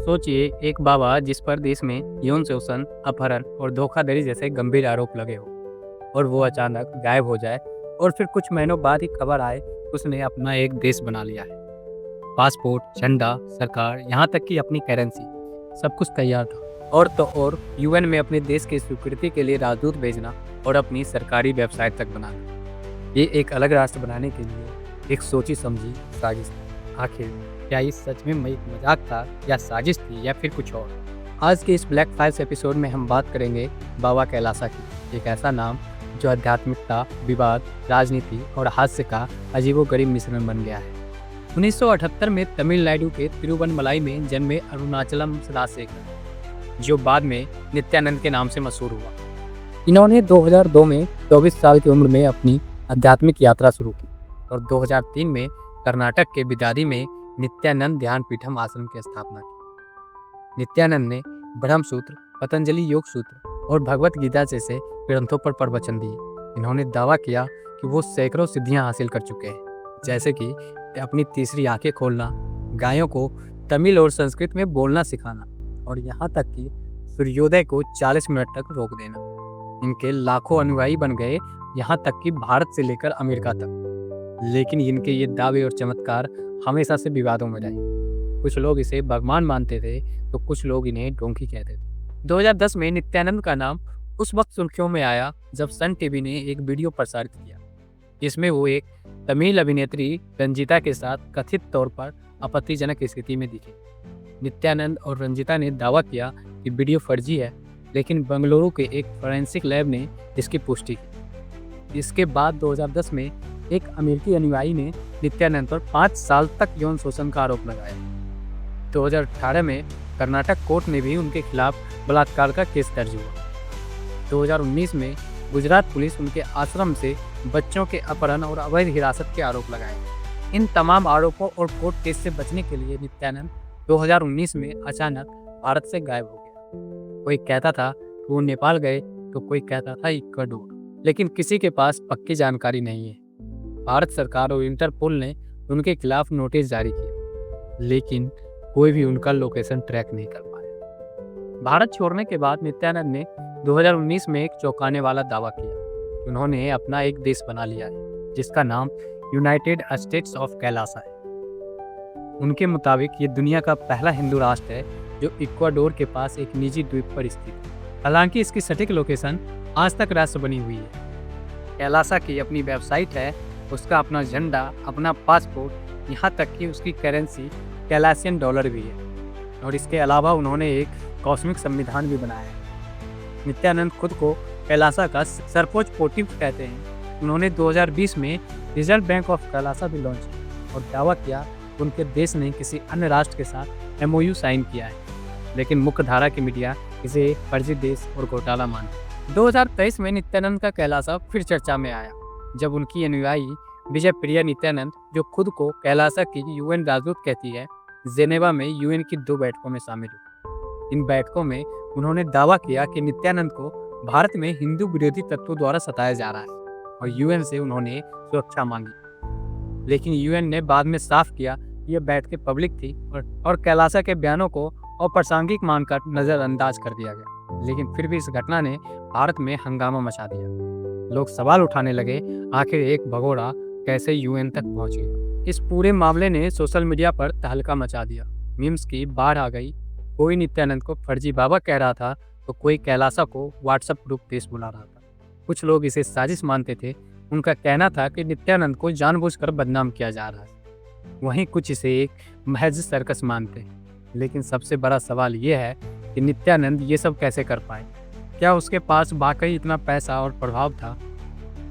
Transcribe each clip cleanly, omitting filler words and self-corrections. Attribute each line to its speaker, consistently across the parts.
Speaker 1: सोचिए एक बाबा जिस पर देश में यौन शोषण, अपहरण और धोखाधड़ी जैसे गंभीर आरोप लगे हो और वो अचानक गायब हो जाए और फिर कुछ महीनों बाद ही खबर आए उसने अपना एक देश बना लिया है। पासपोर्ट, झंडा, सरकार, यहाँ तक कि अपनी करेंसी, सब कुछ तैयार था। और तो और यूएन में अपने देश की स्वीकृति के लिए राजदूत भेजना और अपनी सरकारी वेबसाइट तक बनाना। ये एक अलग राष्ट्र बनाने के लिए एक सोची समझी साजिश थी। आखिर क्या ये सच में एक मजाक था या साजिश थी या फिर कुछ और? आज के इस ब्लैक फाइल्स एपिसोड में हम बात करेंगे बाबा कैलासा की, एक ऐसा नाम जो आध्यात्मिकता, विवाद, राजनीति और हास्य का अजीबोगरीब मिश्रण बन गया है। 1978 में तमिलनाडु के तिरुवन्नमलाई में जन्मे अरुणाचलम सदाशेखर, जो बाद में नित्यानंद के नाम से मशहूर हुआ। इन्होंने 2002 में 24 साल की उम्र में अपनी आध्यात्मिक यात्रा शुरू की और 2003 में कर्नाटक के बिदारी में नित्यानंद ध्यान पीठम आश्रम की स्थापना की। नित्यानंद ने ब्रह्म सूत्र, पतंजलि योग सूत्र और भगवत गीता जैसे ग्रंथों पर प्रवचन दिए। इन्होंने दावा किया कि वो सैकड़ों सिद्धियां हासिल कर चुके हैं, जैसे कि अपनी तीसरी आंखें खोलना, गायों को तमिल और संस्कृत में बोलना सिखाना और यहाँ तक कि सूर्योदय को 40 मिनट तक रोक देना। इनके लाखों अनुयायी बन गए, यहाँ तक कि भारत से लेकर अमेरिका तक। लेकिन इनके ये दावे और चमत्कार हमेशा से विवादों में रहे। कुछ लोग इसे भगवान मानते थे तो कुछ लोग इन्हें डोंकी कहते थे। 2010 में नित्यानंद का नाम उस वक्त सुर्खियों में आया जब सन टीवी ने एक वीडियो प्रसारित किया जिसमें वो एक तमिल अभिनेत्री रंजीता के साथ कथित तौर पर आपत्तिजनक स्थिति में दिखे। नित्यानंद और रंजीता ने दावा किया कि वीडियो फर्जी है, लेकिन बेंगलुरु के एक फोरेंसिक लैब ने इसकी पुष्टि की। इसके बाद 2010 में एक अमेरिकी अनुयायी ने नित्यानंद पर 5 साल तक यौन शोषण का आरोप लगाया। 2018 में कर्नाटक कोर्ट ने भी उनके खिलाफ बलात्कार का केस दर्ज हुआ। 2019 में गुजरात पुलिस उनके आश्रम से बच्चों के अपहरण और अवैध हिरासत के आरोप लगाए। इन तमाम आरोपों और कोर्ट केस से बचने के लिए नित्यानंद 2019 में अचानक भारत से गायब हो गया। कोई कहता था कि वो नेपाल गए तो कोई कहता था इक्वाडोर, लेकिन किसी के पास पक्की जानकारी नहीं है। भारत सरकार और इंटरपोल ने उनके खिलाफ नोटिस जारी किया, लेकिन कोई भी उनका लोकेशन ट्रैक नहीं कर पाया। भारत छोड़ने के बाद नित्यानंद ने 2019 में एक चौंकाने वाला दावा किया। उन्होंने अपना एक देश बना लिया है जिसका नाम यूनाइटेड स्टेट्स ऑफ कैलासा है। उनके मुताबिक ये दुनिया का पहला हिंदू राष्ट्र है जो इक्वाडोर के पास एक निजी द्वीप पर स्थित है। हालांकि इसकी सटीक लोकेशन आज तक रहस्य बनी हुई है। कैलासा की अपनी वेबसाइट है, उसका अपना झंडा, अपना पासपोर्ट, यहाँ तक कि उसकी करेंसी कैलासियन डॉलर भी है। और इसके अलावा उन्होंने एक कॉस्मिक संविधान भी बनाया है। नित्यानंद खुद को कैलासा का सर्वोच्च पोटिफ कहते हैं। उन्होंने 2020 में रिजर्व बैंक ऑफ कैलासा भी लॉन्च किया और दावा किया कि उनके देश ने किसी अन्य राष्ट्र के साथ MOU साइन किया है, लेकिन मुख्य धारा की मीडिया इसे फर्जी देश और घोटाला मानती। 2023 में नित्यानंद का कैलासा फिर चर्चा में आया जब उनकी अनुयायी विजय प्रिया नित्यानंद, जो खुद को कैलासा की UN राजदूत कहती है, जेनेवा में UN की 2 बैठकों में शामिल हुई। इन बैठकों में उन्होंने दावा किया कि नित्यानंद को भारत में हिंदू विरोधी तत्वों द्वारा सताया जा रहा है और UN से उन्होंने सुरक्षा मांगी। लेकिन UN ने बाद में साफ किया कि यह बैठकें पब्लिक थी और कैलासा के बयानों को अप्रासंगिक मानकर नजरअंदाज कर दिया गया। लेकिन फिर भी इस घटना ने भारत में हंगामा मचा दिया। लोग सवाल उठाने लगे, आखिर एक भगोड़ा कैसे UN तक पहुंच गया। इस पूरे मामले ने सोशल मीडिया पर तहलका मचा दिया। मीम्स की बाढ़ आ गई। कोई नित्यानंद को फर्जी बाबा कह रहा था तो कोई कैलासा को व्हाट्सएप ग्रुप देश बुला रहा था। कुछ लोग इसे साजिश मानते थे। उनका कहना था कि नित्यानंद को जानबूझकर बदनाम किया जा रहा है। वहीं कुछ इसे एक महज सर्कस मानते हैं। लेकिन सबसे बड़ा सवाल ये है कि नित्यानंद ये सब कैसे कर पाए? क्या उसके पास वाकई इतना पैसा और प्रभाव था?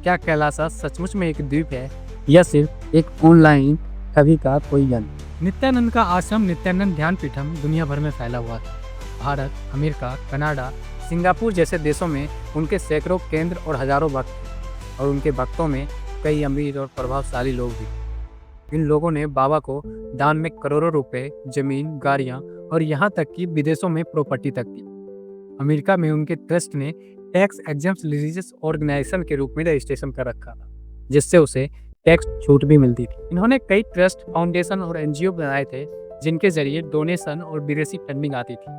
Speaker 1: क्या कैलासा सचमुच में एक द्वीप है या सिर्फ एक ऑनलाइन छवि का कोई यंत्र? नित्यानंद का आश्रम नित्यानंद ध्यान पीठम दुनिया भर में फैला हुआ था। भारत, अमेरिका, कनाडा, सिंगापुर जैसे देशों में उनके सैकड़ों केंद्र और हजारों भक्त थे और उनके भक्तों में कई अमीर और प्रभावशाली लोग भी। इन लोगों ने बाबा को दान में करोड़ों रुपए, जमीन, गाड़ियां और यहाँ तक कि विदेशों में प्रॉपर्टी तक दी। अमेरिका में उनके ट्रस्ट ने टैक्स एग्जेम्प्ट रिलीजियस ऑर्गेनाइजेशन के रूप में रजिस्ट्रेशन कर रखा था, जिससे उसे टैक्स छूट भी मिलती थी। इन्होंने कई ट्रस्ट, फाउंडेशन और NGO बनाए थे जिनके जरिए डोनेशन और विदेशी फंडिंग आती थी।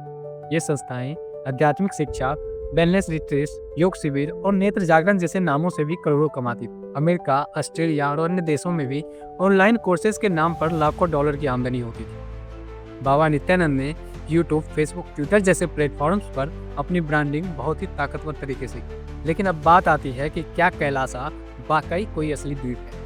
Speaker 1: ये संस्थाएं आध्यात्मिक शिक्षा, वेलनेस रिट्रीट्स, योग शिविर और नेत्र जागरण जैसे नामों से भी करोड़ों कमाती थी। अमेरिका, ऑस्ट्रेलिया और अन्य देशों में भी ऑनलाइन कोर्सेज के नाम पर लाखों डॉलर की आमदनी होती थी। बाबा नित्यानंद ने यूट्यूब, फेसबुक, ट्विटर जैसे प्लेटफॉर्म्स पर अपनी ब्रांडिंग बहुत ही ताकतवर तरीके से की। लेकिन अब बात आती है कि क्या कैलासा वाकई कोई असली द्वीप है।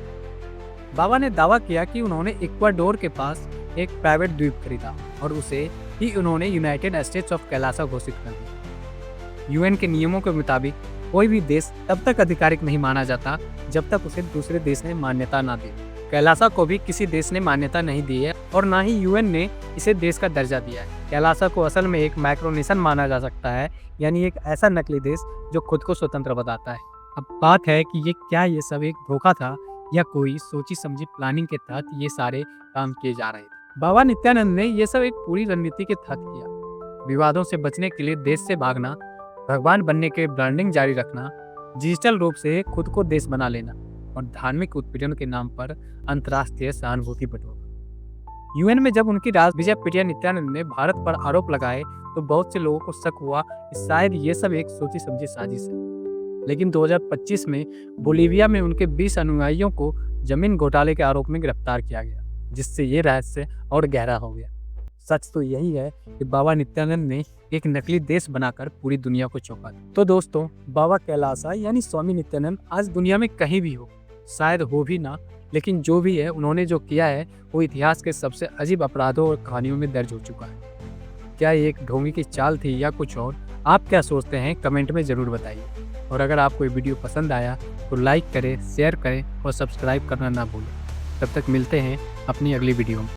Speaker 1: बाबा ने दावा किया कि उन्होंने इक्वाडोर के पास एक प्राइवेट द्वीप खरीदा और उसे ही उन्होंने यूनाइटेड स्टेट्स ऑफ कैलासा घोषित कर दिया। यूएन के नियमों के मुताबिक कोई भी देश तब तक आधिकारिक नहीं माना जाता जब तक उसे दूसरे देश ने मान्यता ना दे। कैलासा को भी किसी देश ने मान्यता नहीं दी है और ना ही यूएन ने इसे देश का दर्जा दिया है। कैलासा को असल में एक माइक्रोनेशन माना जा सकता है, यानी एक ऐसा नकली देश जो खुद को स्वतंत्र बताता है। अब बात है कि ये सब एक धोखा था या कोई सोची समझी प्लानिंग के तहत ये सारे काम किए जा रहे थे। बाबा नित्यानंद ने ये सब एक पूरी रणनीति के तहत किया। विवादों से बचने के लिए देश से भागना, भगवान बनने के ब्रांडिंग जारी रखना, डिजिटल रूप से खुद को देश बना लेना और धार्मिक उत्पीड़न के नाम पर अंतर्राष्ट्रीय सहानुभूति बटोरना। यूएन में जब उनकी विजयप्रिया नित्यानंद ने भारत पर आरोप लगाए तो बहुत से लोगों को शक हुआ कि शायद ये सब एक सोची समझी साजिश है। लेकिन 2025 में बोलीविया में उनके 20 अनुयायियों को जमीन घोटाले के आरोप में गिरफ्तार किया गया, जिससे ये रहस्य और गहरा हो गया। सच तो यही है कि बाबा नित्यानंद ने एक नकली देश बनाकर पूरी दुनिया को चौंका दिया। तो दोस्तों, बाबा कैलासा यानी स्वामी नित्यानंद आज दुनिया में कहीं भी हो, शायद हो भी ना, लेकिन जो भी है उन्होंने जो किया है वो इतिहास के सबसे अजीब अपराधों और कहानियों में दर्ज हो चुका है। क्या ये एक ढोंगी की चाल थी या कुछ और? आप क्या सोचते हैं कमेंट में ज़रूर बताइए। और अगर आपको ये वीडियो पसंद आया तो लाइक करें, शेयर करें और सब्सक्राइब करना ना भूलें। तब तक मिलते हैं अपनी अगली वीडियो में।